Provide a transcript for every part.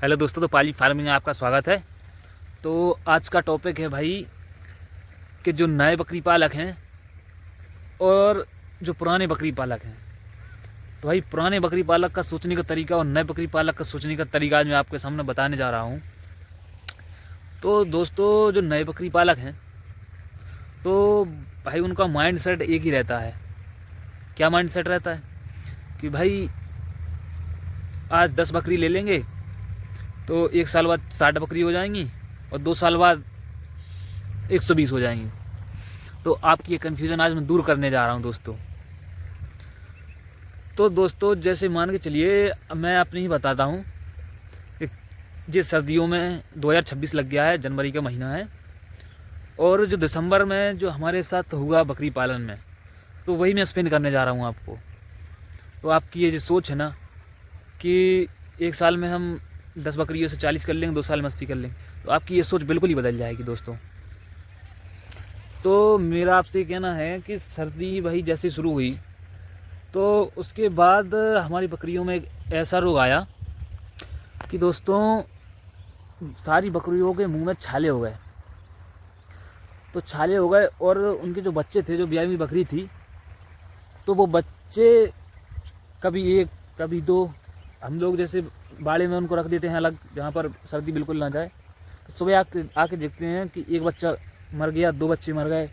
Hello दोस्तों, तो पाली farming में आपका स्वागत है। तो आज का टॉपिक है भाई कि जो नए बकरी पालक हैं और जो पुराने बकरी पालक हैं। तो भाई पुराने बकरी पालक का सोचने का तरीका और नए बकरी पालक का सोचने का तरीका आज मैं आपके सामने बताने जा रहा हूँ। तो दोस्तों, जो नए बकरी पालक हैं तो भाई उनका माइंड सेट एक ही रहता है। क्या माइंड सेट रहता है कि भाई आज 10 बकरी ले लेंगे तो 1 साल बाद 60 बकरी हो जाएंगी और 2 साल बाद 120 हो जाएंगी। तो आपकी ये कन्फ्यूज़न आज मैं दूर करने जा रहा हूँ दोस्तों। तो दोस्तों, जैसे मान के चलिए, मैं अपनी ही बताता हूँ कि जिस सर्दियों में 2026 लग गया है, जनवरी का महीना है, और जो दिसंबर में जो हमारे साथ हुआ बकरी पालन में, तो वही मैं एक्सप्लेन करने जा रहा हूँ आपको। तो आपकी ये जो सोच है ना कि 1 साल में हम 10 बकरियों से 40 कर लेंगे, 2 साल में 80 कर लेंगे, तो आपकी ये सोच बिल्कुल ही बदल जाएगी दोस्तों। तो मेरा आपसे कहना है कि सर्दी भाई जैसे शुरू हुई तो उसके बाद हमारी बकरियों में एक ऐसा रोग आया कि दोस्तों सारी बकरियों के मुंह में छाले हो गए। तो छाले हो गए और उनके जो बच्चे थे, जो ब्याई हुई बकरी थी, तो वो बच्चे कभी एक कभी दो, हम लोग जैसे बाड़े में उनको रख देते हैं अलग, जहाँ पर सर्दी बिल्कुल ना जाए। तो सुबह आके देखते हैं कि एक बच्चा मर गया, 2 बच्चे मर गए,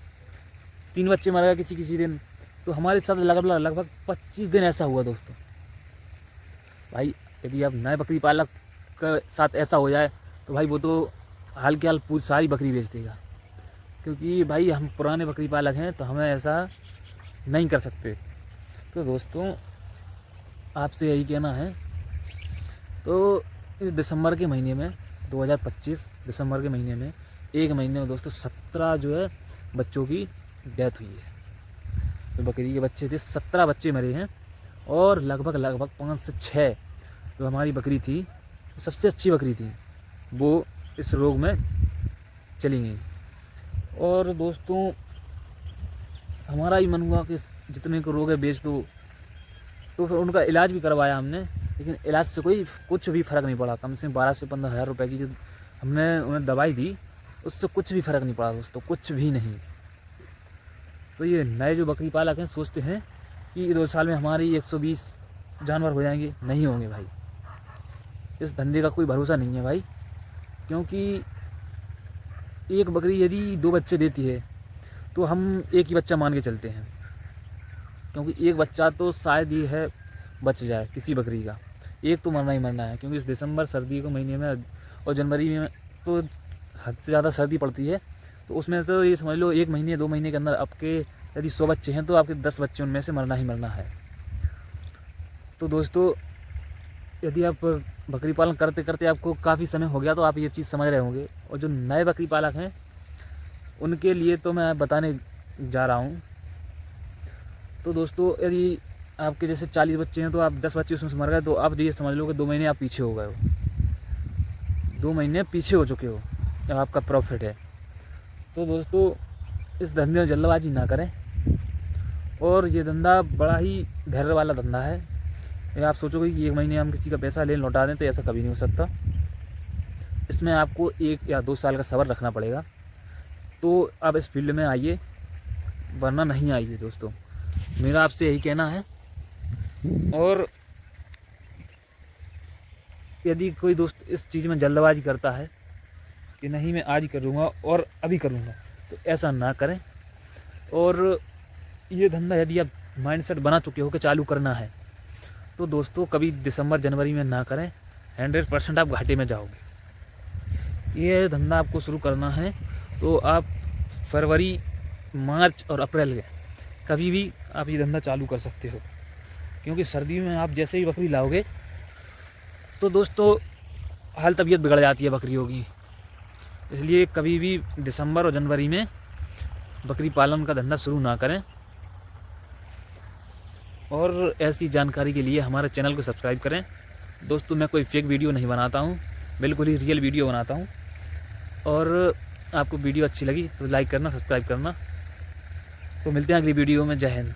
3 बच्चे मर गए किसी किसी दिन। तो हमारे साथ लगभग 25 दिन ऐसा हुआ दोस्तों। भाई यदि आप नए बकरी पालक के साथ ऐसा हो जाए तो भाई वो तो हाल के हाल पूरी सारी बकरी बेच देगा, क्योंकि भाई हम पुराने बकरी पालक हैं तो हमें ऐसा नहीं कर सकते। तो दोस्तों, आपसे यही कहना है। तो इस दिसंबर के महीने में 2025 दिसंबर के महीने में एक महीने में दोस्तों 17 जो है बच्चों की डेथ हुई है। जो बकरी के बच्चे थे 17 बच्चे मरे हैं, और लगभग 5 से 6 जो हमारी बकरी थी, सबसे अच्छी बकरी थी, वो इस रोग में चली गई। और दोस्तों, हमारा ही मन हुआ कि जितने को रोग है बेच दो। तो फिर उनका इलाज भी करवाया हमने, लेकिन इलाज से कुछ भी फ़र्क नहीं पड़ा। कम से कम 12 से 15 हज़ार रुपये की जो हमने उन्हें दवाई दी, उससे कुछ भी फ़र्क नहीं पड़ा दोस्तों, कुछ भी नहीं। तो ये नए जो बकरी पालक हैं सोचते हैं कि 2 साल में हमारी 120 जानवर हो जाएंगे। नहीं होंगे भाई, इस धंधे का कोई भरोसा नहीं है भाई। क्योंकि एक बकरी यदि 2 बच्चे देती है तो हम एक ही बच्चा मान के चलते हैं, क्योंकि एक बच्चा तो शायद ही है बच जाए किसी बकरी का, एक तो मरना ही मरना है। क्योंकि इस दिसंबर सर्दी के महीने में और जनवरी में तो हद से ज़्यादा सर्दी पड़ती है। तो उसमें तो ये समझ लो 1 महीने 2 महीने के अंदर आपके यदि 100 बच्चे हैं तो आपके 10 बच्चे उनमें से मरना ही मरना है। तो दोस्तों, यदि आप बकरी पालन करते करते आपको काफ़ी समय हो गया तो आप ये चीज़ समझ रहे होंगे। और जो नए बकरी पालक हैं उनके लिए तो मैं बताने जा रहा हूँ। तो दोस्तों, यदि आपके जैसे 40 बच्चे हैं तो आप 10 बच्चे उसमें से मर गए, तो आप ये समझ लो कि 2 महीने आप पीछे हो गए हो, 2 महीने पीछे हो चुके हो, अब आपका प्रॉफिट है। तो दोस्तों, इस धंधे में जल्दबाजी ना करें, और ये धंधा बड़ा ही धैर्य वाला धंधा है। ये आप सोचोगे कि 1 महीने हम किसी का पैसा ले लौटा दें, तो ऐसा कभी नहीं हो सकता। इसमें आपको 1 या 2 साल का सब्र रखना पड़ेगा। तो आप इस फील्ड में आइए, वरना नहीं आइए दोस्तों, मेरा आपसे यही कहना है। और यदि कोई दोस्त इस चीज़ में जल्दबाजी करता है कि नहीं मैं आज ही करूँगा और अभी करूँगा, तो ऐसा ना करें। और ये धंधा यदि आप माइंडसेट बना चुके हो कि चालू करना है, तो दोस्तों कभी दिसंबर जनवरी में ना करें, 100% आप घाटे में जाओगे। ये धंधा आपको शुरू करना है तो आप फरवरी, मार्च और अप्रैल के कभी भी आप ये धंधा चालू कर सकते हो। क्योंकि सर्दी में आप जैसे ही बकरी लाओगे तो दोस्तों हाल तबीयत बिगड़ जाती है बकरियों की। इसलिए कभी भी दिसंबर और जनवरी में बकरी पालन का धंधा शुरू ना करें। और ऐसी जानकारी के लिए हमारे चैनल को सब्सक्राइब करें दोस्तों। मैं कोई फेक वीडियो नहीं बनाता हूँ, बिल्कुल ही रियल वीडियो बनाता हूँ। और आपको वीडियो अच्छी लगी तो लाइक करना, सब्सक्राइब करना। तो मिलते हैं अगली वीडियो में। जय हिंद।